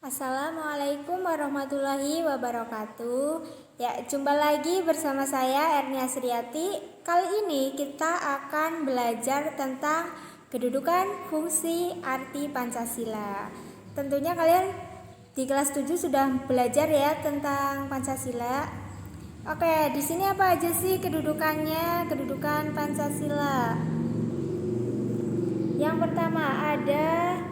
Assalamualaikum warahmatullahi wabarakatuh. Ya, jumpa lagi bersama saya Ernia Sriati. Kali ini kita akan belajar tentang kedudukan, fungsi, arti Pancasila. Tentunya kalian di kelas 7 sudah belajar ya tentang Pancasila. Oke, di sini apa aja sih kedudukannya? Kedudukan Pancasila. Yang pertama ada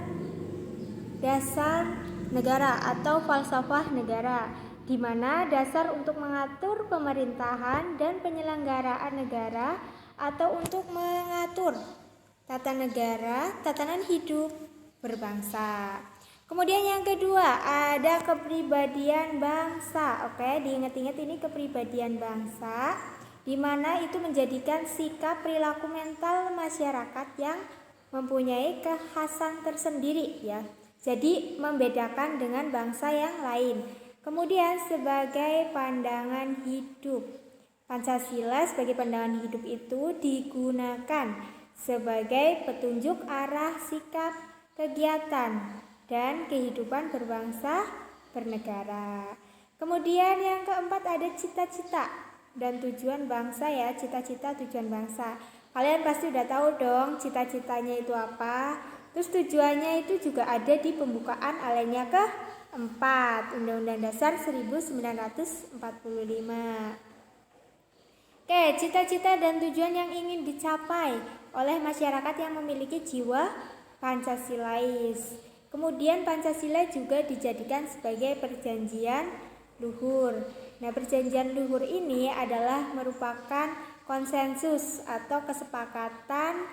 dasar negara atau falsafah negara, di mana dasar untuk mengatur pemerintahan dan penyelenggaraan negara atau untuk mengatur tata negara, tatanan hidup berbangsa. Kemudian yang kedua ada kepribadian bangsa. Oke, diingat-ingat ini kepribadian bangsa, di mana itu menjadikan sikap perilaku mental masyarakat yang mempunyai kekhasan tersendiri ya. Jadi membedakan dengan bangsa yang lain. Kemudian sebagai pandangan hidup. Pancasila sebagai pandangan hidup itu digunakan sebagai petunjuk arah sikap, kegiatan, dan kehidupan berbangsa bernegara. Kemudian yang keempat ada cita-cita dan tujuan bangsa ya, cita-cita tujuan bangsa. Kalian pasti udah tahu dong cita-citanya itu apa. Terus tujuannya itu juga ada di pembukaan alinea ke-4 Undang-Undang Dasar 1945. Oke, cita-cita dan tujuan yang ingin dicapai oleh masyarakat yang memiliki jiwa Pancasilais. Kemudian Pancasila juga dijadikan sebagai perjanjian luhur. Nah, perjanjian luhur ini adalah merupakan konsensus atau kesepakatan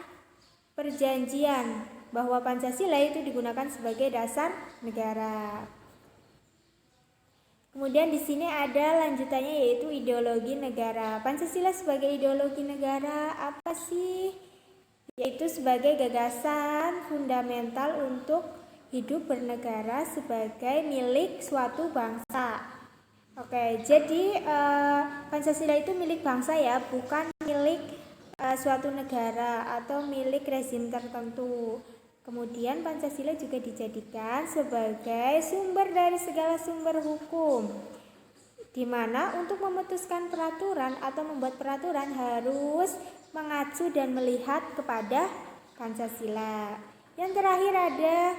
perjanjian bahwa Pancasila itu digunakan sebagai dasar negara. Kemudian di sini ada lanjutannya yaitu ideologi negara. Pancasila sebagai ideologi negara apa sih? Yaitu sebagai gagasan fundamental untuk hidup bernegara sebagai milik suatu bangsa. Oke, jadi Pancasila itu milik bangsa ya, bukan milik suatu negara atau milik rezim tertentu. Kemudian Pancasila juga dijadikan sebagai sumber dari segala sumber hukum, di mana untuk memutuskan peraturan atau membuat peraturan harus mengacu dan melihat kepada Pancasila. Yang terakhir ada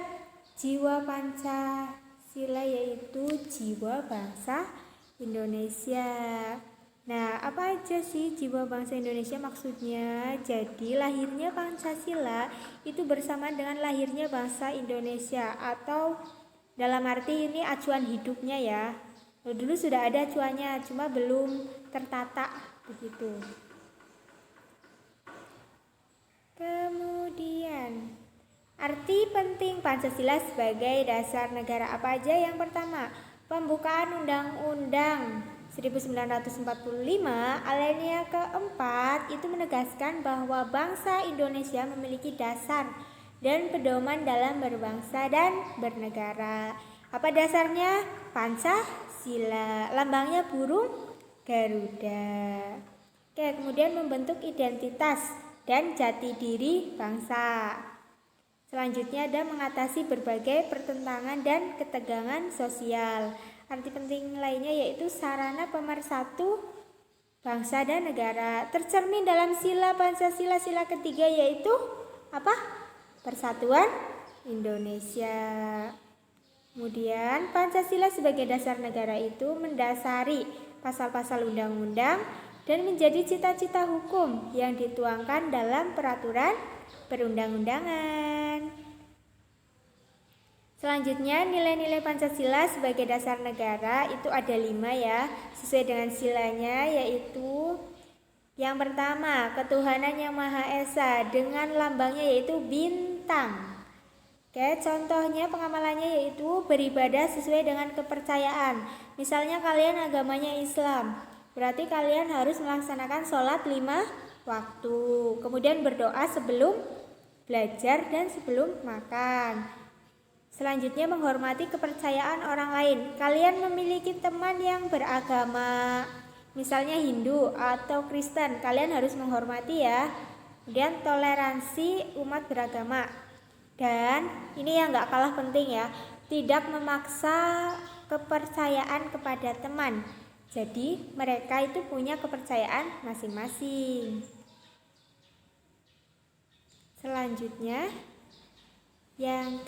jiwa Pancasila yaitu jiwa bangsa Indonesia. Nah, apa aja sih jiwa bangsa Indonesia maksudnya? Jadi lahirnya Pancasila itu bersamaan dengan lahirnya bangsa Indonesia, atau dalam arti ini acuan hidupnya ya. Dulu sudah ada acuannya, cuma belum tertata begitu. Kemudian arti penting Pancasila sebagai dasar negara apa aja? Yang pertama, pembukaan Undang-Undang 1945 alinea ke-4 itu menegaskan bahwa bangsa Indonesia memiliki dasar dan pedoman dalam berbangsa dan bernegara. Apa dasarnya? Pancasila. Lambangnya burung Garuda. Oke, kemudian membentuk identitas dan jati diri bangsa. Selanjutnya ada mengatasi berbagai pertentangan dan ketegangan sosial. Arti penting lainnya yaitu sarana pemersatu bangsa dan negara. Tercermin dalam sila Pancasila sila ketiga yaitu apa? Persatuan Indonesia. Kemudian Pancasila sebagai dasar negara itu mendasari pasal-pasal undang-undang dan menjadi cita-cita hukum yang dituangkan dalam peraturan perundang-undangan. Selanjutnya nilai-nilai Pancasila sebagai dasar negara itu ada 5 ya, sesuai dengan silanya, yaitu yang pertama ketuhanan yang Maha Esa dengan lambangnya yaitu bintang. Oke, contohnya pengamalannya yaitu beribadah sesuai dengan kepercayaan. Misalnya kalian agamanya Islam, berarti kalian harus melaksanakan sholat 5 waktu, kemudian berdoa sebelum belajar dan sebelum makan. Selanjutnya menghormati kepercayaan orang lain. Kalian memiliki teman yang beragama, misalnya Hindu atau Kristen, kalian harus menghormati ya. Kemudian toleransi umat beragama. Dan ini yang gak kalah penting ya, tidak memaksa kepercayaan kepada teman. Jadi mereka itu punya kepercayaan masing-masing. Selanjutnya yang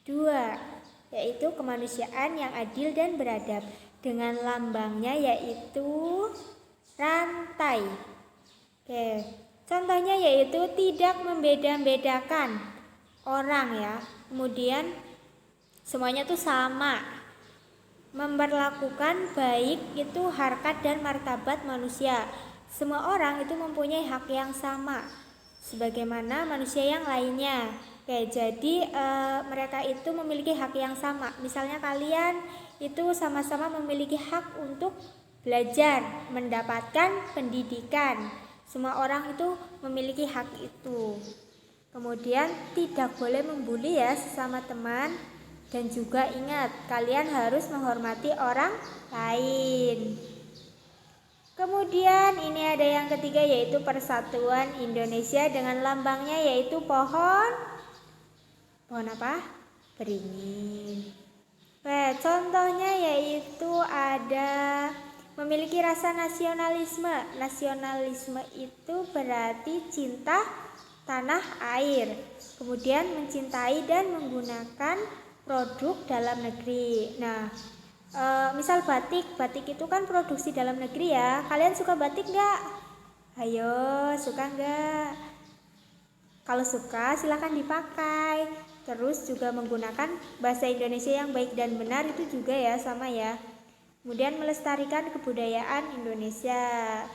kedua, yaitu kemanusiaan yang adil dan beradab, dengan lambangnya yaitu rantai. Oke, contohnya yaitu tidak membeda-bedakan orang ya. Kemudian semuanya tuh sama. Memperlakukan baik itu harkat dan martabat manusia. Semua orang itu mempunyai hak yang sama sebagaimana manusia yang lainnya. Oke, jadi mereka itu memiliki hak yang sama. Misalnya kalian itu sama-sama memiliki hak untuk belajar, mendapatkan pendidikan. Semua orang itu memiliki hak itu. Kemudian tidak boleh membuli ya sesama teman. Dan juga ingat, kalian harus menghormati orang lain. Kemudian ini ada yang ketiga yaitu Persatuan Indonesia dengan lambangnya yaitu pohon apa? Beringin. Contohnya yaitu ada memiliki rasa nasionalisme. Nasionalisme itu berarti cinta tanah air. Kemudian mencintai dan menggunakan produk dalam negeri. Nah, misal batik itu kan produksi dalam negeri ya. Kalian suka batik nggak? Ayo, suka nggak? Kalau suka silahkan dipakai. Terus juga menggunakan bahasa Indonesia yang baik dan benar itu juga ya, sama ya. Kemudian melestarikan kebudayaan Indonesia.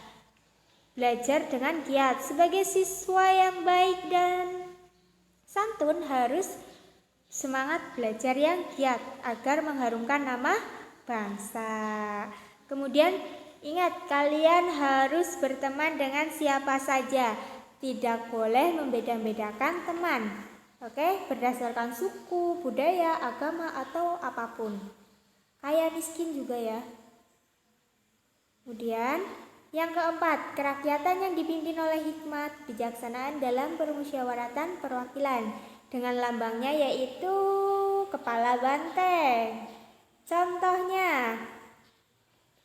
Belajar dengan giat. Sebagai siswa yang baik dan santun harus semangat belajar yang giat agar mengharumkan nama bangsa. Kemudian ingat, kalian harus berteman dengan siapa saja. Tidak boleh membeda-bedakan teman. Oke, berdasarkan suku, budaya, agama, atau apapun. Kaya miskin juga ya. Kemudian yang keempat, kerakyatan yang dipimpin oleh hikmat, bijaksanaan dalam permusyawaratan perwakilan. Dengan lambangnya yaitu kepala banteng. Contohnya,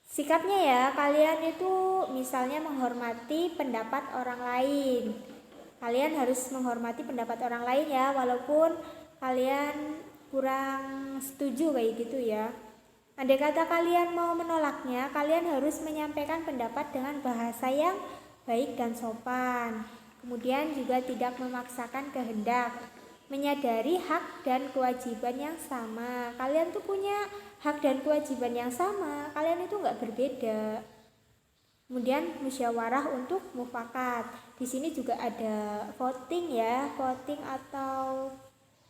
sikapnya ya, kalian itu misalnya menghormati pendapat orang lain. Kalian harus menghormati pendapat orang lain ya, walaupun kalian kurang setuju kayak gitu ya. Andai kata kalian mau menolaknya, kalian harus menyampaikan pendapat dengan bahasa yang baik dan sopan. Kemudian juga tidak memaksakan kehendak. Menyadari hak dan kewajiban yang sama. Kalian tuh punya hak dan kewajiban yang sama. Kalian itu nggak berbeda. Kemudian musyawarah untuk mufakat. Di sini juga ada voting ya, voting atau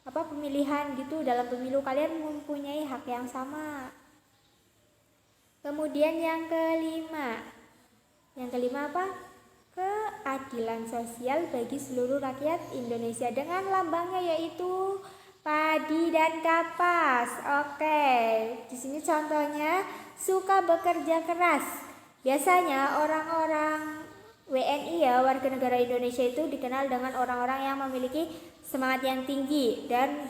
pemilihan gitu dalam pemilu. Kalian mempunyai hak yang sama. Kemudian yang kelima apa? Keadilan sosial bagi seluruh rakyat Indonesia dengan lambangnya yaitu padi dan kapas. Oke, di sini contohnya suka bekerja keras. Biasanya orang-orang WNI ya, warga negara Indonesia itu dikenal dengan orang-orang yang memiliki semangat yang tinggi dan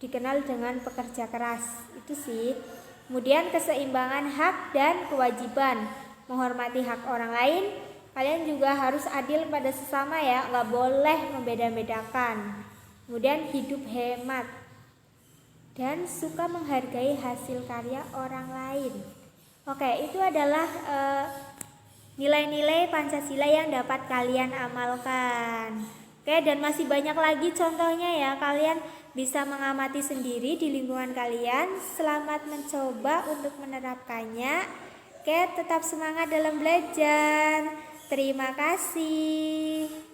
dikenal dengan pekerja keras. Itu sih. Kemudian keseimbangan hak dan kewajiban, menghormati hak orang lain. Kalian juga harus adil pada sesama ya, nggak boleh membeda-bedakan. Kemudian hidup hemat dan suka menghargai hasil karya orang lain. Oke, itu adalah nilai-nilai Pancasila yang dapat kalian amalkan. Oke, dan masih banyak lagi contohnya ya. Kalian bisa mengamati sendiri di lingkungan kalian. Selamat mencoba untuk menerapkannya. Oke, tetap semangat dalam belajar. Terima kasih.